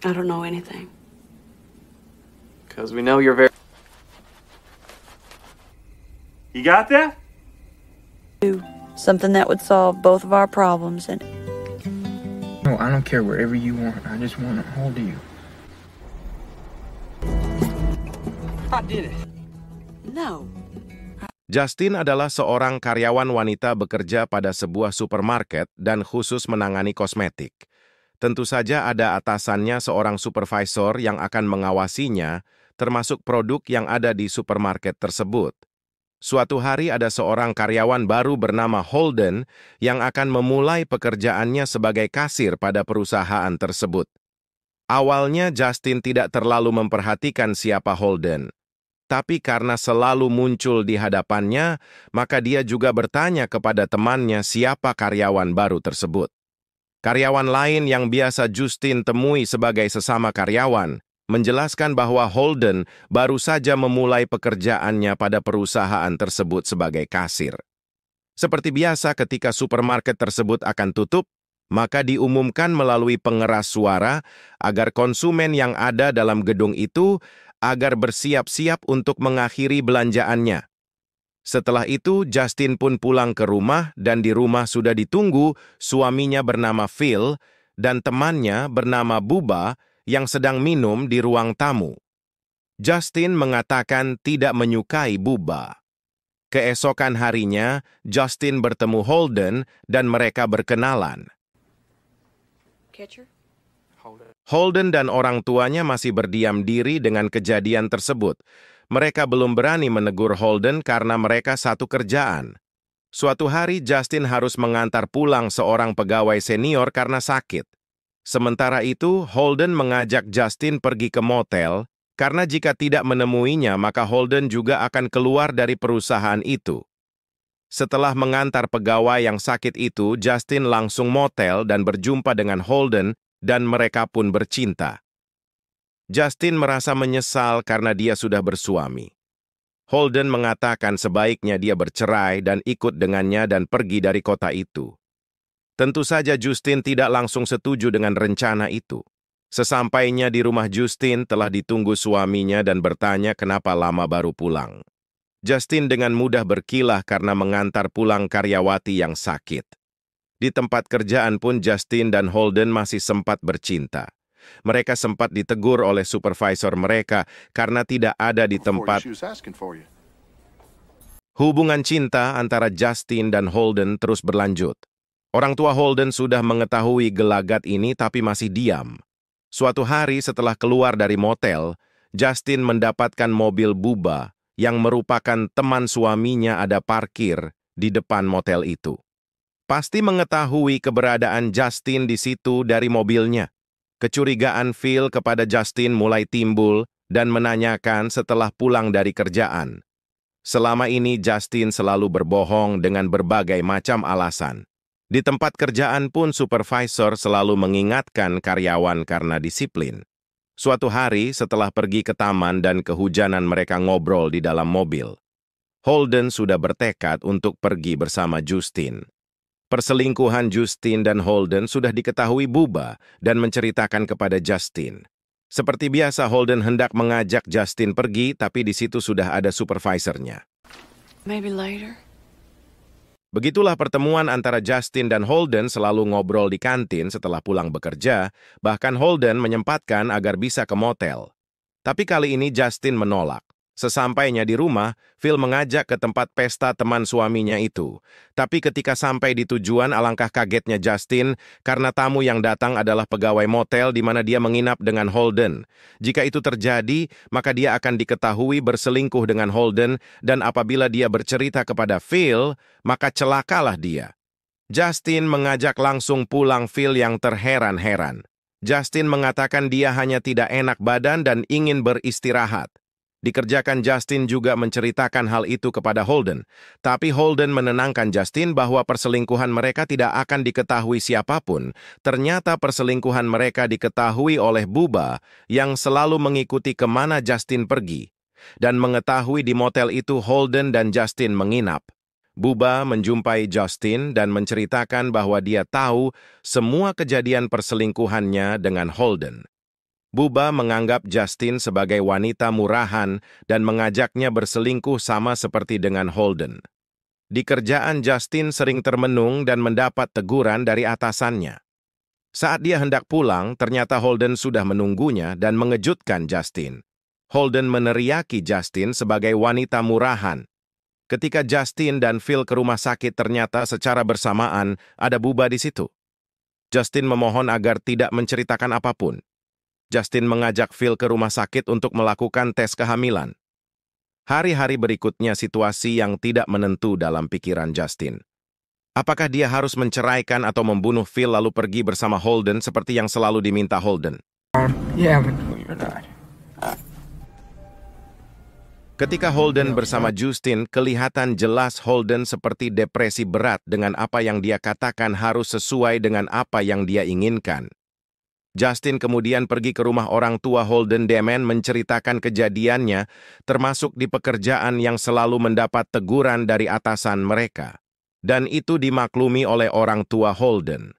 I don't know anything. Because we know you're very... You got that? Something that would solve both of our problems and No, I don't care wherever you want. I just want to hold you. I did it. No. Justin adalah seorang karyawan wanita bekerja pada sebuah supermarket dan khusus menangani kosmetik. Tentu saja ada atasannya seorang supervisor yang akan mengawasinya, termasuk produk yang ada di supermarket tersebut. Suatu hari ada seorang karyawan baru bernama Holden yang akan memulai pekerjaannya sebagai kasir pada perusahaan tersebut. Awalnya Justin tidak terlalu memperhatikan siapa Holden. Tapi karena selalu muncul di hadapannya, maka dia juga bertanya kepada temannya siapa karyawan baru tersebut. Karyawan lain yang biasa Justin temui sebagai sesama karyawan, menjelaskan bahwa Holden baru saja memulai pekerjaannya pada perusahaan tersebut sebagai kasir. Seperti biasa ketika supermarket tersebut akan tutup, maka diumumkan melalui pengeras suara agar konsumen yang ada dalam gedung itu agar bersiap-siap untuk mengakhiri belanjaannya. Setelah itu, Justin pun pulang ke rumah dan di rumah sudah ditunggu suaminya bernama Phil dan temannya bernama Bubba yang sedang minum di ruang tamu. Justin mengatakan tidak menyukai Bubba. Keesokan harinya, Justin bertemu Holden dan mereka berkenalan. Catcher? Holden dan orang tuanya masih berdiam diri dengan kejadian tersebut. Mereka belum berani menegur Holden karena mereka satu kerjaan. Suatu hari, Justin harus mengantar pulang seorang pegawai senior karena sakit. Sementara itu, Holden mengajak Justin pergi ke motel, karena jika tidak menemuinya, maka Holden juga akan keluar dari perusahaan itu. Setelah mengantar pegawai yang sakit itu, Justin langsung motel dan berjumpa dengan Holden, dan mereka pun bercinta. Justin merasa menyesal karena dia sudah bersuami. Holden mengatakan sebaiknya dia bercerai dan ikut dengannya dan pergi dari kota itu. Tentu saja Justin tidak langsung setuju dengan rencana itu. Sesampainya di rumah Justin telah ditunggu suaminya dan bertanya kenapa lama baru pulang. Justin dengan mudah berkilah karena mengantar pulang karyawati yang sakit. Di tempat kerjaan pun Justin dan Holden masih sempat bercinta. Mereka sempat ditegur oleh supervisor mereka karena tidak ada di tempat. Hubungan cinta antara Justin dan Holden terus berlanjut. Orang tua Holden sudah mengetahui gelagat ini tapi masih diam. Suatu hari setelah keluar dari motel, Justin mendapatkan mobil Bubba yang merupakan teman suaminya ada parkir di depan motel itu. Pasti mengetahui keberadaan Justin di situ dari mobilnya. Kecurigaan Phil kepada Justin mulai timbul dan menanyakan setelah pulang dari kerjaan. Selama ini Justin selalu berbohong dengan berbagai macam alasan. Di tempat kerjaan pun supervisor selalu mengingatkan karyawan karena disiplin. Suatu hari setelah pergi ke taman dan kehujanan mereka ngobrol di dalam mobil. Holden sudah bertekad untuk pergi bersama Justin. Perselingkuhan Justin dan Holden sudah diketahui Bubba dan menceritakan kepada Justin. Seperti biasa, Holden hendak mengajak Justin pergi, tapi di situ sudah ada supervisornya. Maybe later. Begitulah pertemuan antara Justin dan Holden selalu ngobrol di kantin setelah pulang bekerja, bahkan Holden menyempatkan agar bisa ke motel. Tapi kali ini Justin menolak. Sesampainya di rumah, Phil mengajak ke tempat pesta teman suaminya itu. Tapi ketika sampai di tujuan, alangkah kagetnya Justin karena tamu yang datang adalah pegawai motel di mana dia menginap dengan Holden. Jika itu terjadi, maka dia akan diketahui berselingkuh dengan Holden dan apabila dia bercerita kepada Phil, maka celakalah dia. Justin mengajak langsung pulang Phil yang terheran-heran. Justin mengatakan dia hanya tidak enak badan dan ingin beristirahat. Dikerjakan Justin juga menceritakan hal itu kepada Holden, tapi Holden menenangkan Justin bahwa perselingkuhan mereka tidak akan diketahui siapapun. Ternyata perselingkuhan mereka diketahui oleh Bubba yang selalu mengikuti kemana Justin pergi. Dan mengetahui di motel itu Holden dan Justin menginap. Bubba menjumpai Justin dan menceritakan bahwa dia tahu semua kejadian perselingkuhannya dengan Holden. Buba menganggap Justin sebagai wanita murahan dan mengajaknya berselingkuh sama seperti dengan Holden. Di kerjaan, Justin sering termenung dan mendapat teguran dari atasannya. Saat dia hendak pulang, ternyata Holden sudah menunggunya dan mengejutkan Justin. Holden meneriaki Justin sebagai wanita murahan. Ketika Justin dan Phil ke rumah sakit, ternyata secara bersamaan ada Buba di situ. Justin memohon agar tidak menceritakan apapun. Justin mengajak Phil ke rumah sakit untuk melakukan tes kehamilan. Hari-hari berikutnya situasi yang tidak menentu dalam pikiran Justin. Apakah dia harus menceraikan atau membunuh Phil lalu pergi bersama Holden seperti yang selalu diminta Holden? Yeah, but no, you're not. Ketika Holden bersama Justin, kelihatan jelas Holden seperti depresi berat dengan apa yang dia katakan harus sesuai dengan apa yang dia inginkan. Justin kemudian pergi ke rumah orang tua Holden Demen menceritakan kejadiannya, termasuk di pekerjaan yang selalu mendapat teguran dari atasan mereka. Dan itu dimaklumi oleh orang tua Holden.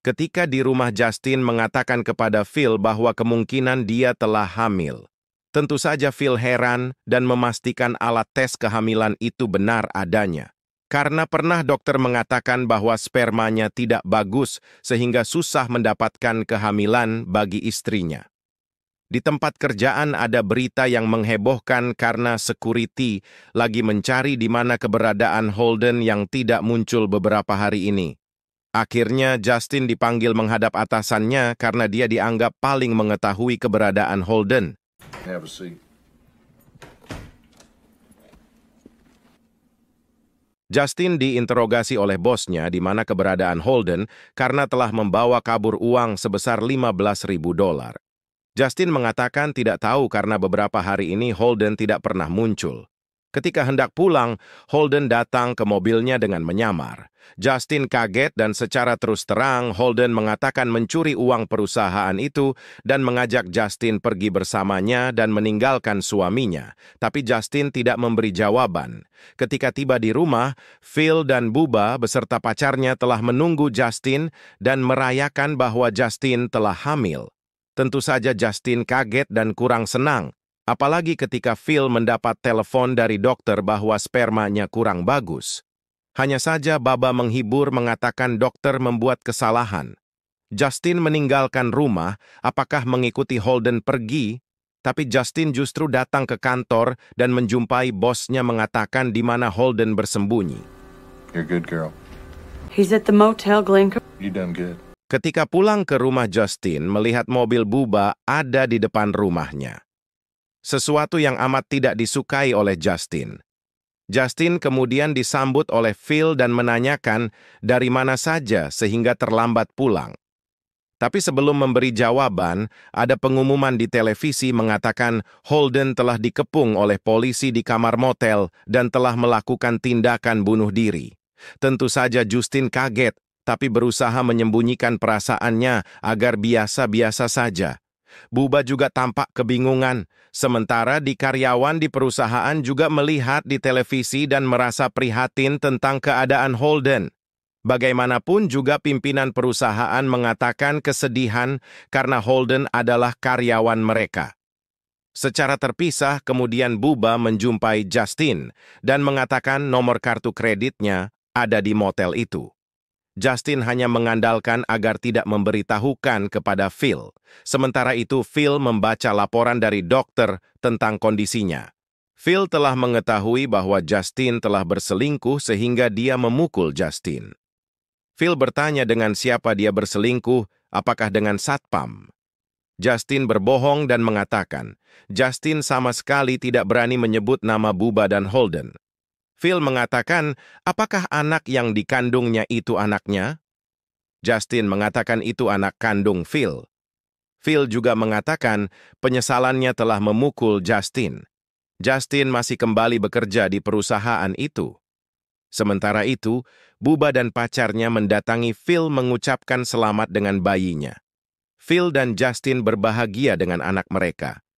Ketika di rumah, Justin mengatakan kepada Phil bahwa kemungkinan dia telah hamil. Tentu saja Phil heran dan memastikan alat tes kehamilan itu benar adanya. Karena pernah dokter mengatakan bahwa spermanya tidak bagus sehingga susah mendapatkan kehamilan bagi istrinya. Di tempat kerjaan ada berita yang menghebohkan karena security lagi mencari di mana keberadaan Holden yang tidak muncul beberapa hari ini. Akhirnya Justin dipanggil menghadap atasannya karena dia dianggap paling mengetahui keberadaan Holden. Have a seat. Justin diinterogasi oleh bosnya di mana keberadaan Holden karena telah membawa kabur uang sebesar $15.000. Justin mengatakan tidak tahu karena beberapa hari ini Holden tidak pernah muncul. Ketika hendak pulang, Holden datang ke mobilnya dengan menyamar. Justin kaget dan secara terus terang Holden mengatakan mencuri uang perusahaan itu dan mengajak Justin pergi bersamanya dan meninggalkan suaminya. Tapi Justin tidak memberi jawaban. Ketika tiba di rumah, Phil dan Buba beserta pacarnya telah menunggu Justin dan merayakan bahwa Justin telah hamil. Tentu saja Justin kaget dan kurang senang. Apalagi ketika Phil mendapat telepon dari dokter bahwa spermanya kurang bagus. Hanya saja Baba menghibur mengatakan dokter membuat kesalahan. Justin meninggalkan rumah, apakah mengikuti Holden pergi? Tapi Justin justru datang ke kantor dan menjumpai bosnya mengatakan di mana Holden bersembunyi. You're good, girl. He's at the Motel Glencoe. You done good. Ketika pulang ke rumah, Justin melihat mobil Buba ada di depan rumahnya. Sesuatu yang amat tidak disukai oleh Justin. Justin kemudian disambut oleh Phil dan menanyakan dari mana saja sehingga terlambat pulang. Tapi sebelum memberi jawaban, ada pengumuman di televisi mengatakan Holden telah dikepung oleh polisi di kamar motel dan telah melakukan tindakan bunuh diri. Tentu saja Justin kaget, tapi berusaha menyembunyikan perasaannya agar biasa-biasa saja. Buba juga tampak kebingungan, sementara karyawan di perusahaan juga melihat di televisi dan merasa prihatin tentang keadaan Holden. Bagaimanapun juga pimpinan perusahaan mengatakan kesedihan karena Holden adalah karyawan mereka. Secara terpisah, kemudian Buba menjumpai Justin dan mengatakan nomor kartu kreditnya ada di motel itu. Justin hanya mengandalkan agar tidak memberitahukan kepada Phil. Sementara itu, Phil membaca laporan dari dokter tentang kondisinya. Phil telah mengetahui bahwa Justin telah berselingkuh sehingga dia memukul Justin. Phil bertanya dengan siapa dia berselingkuh, apakah dengan satpam. Justin berbohong dan mengatakan, Justin sama sekali tidak berani menyebut nama Buba dan Holden. Phil mengatakan, apakah anak yang dikandungnya itu anaknya? Justin mengatakan itu anak kandung Phil. Phil juga mengatakan penyesalannya telah memukul Justin. Justin masih kembali bekerja di perusahaan itu. Sementara itu, Buba dan pacarnya mendatangi Phil mengucapkan selamat dengan bayinya. Phil dan Justin berbahagia dengan anak mereka.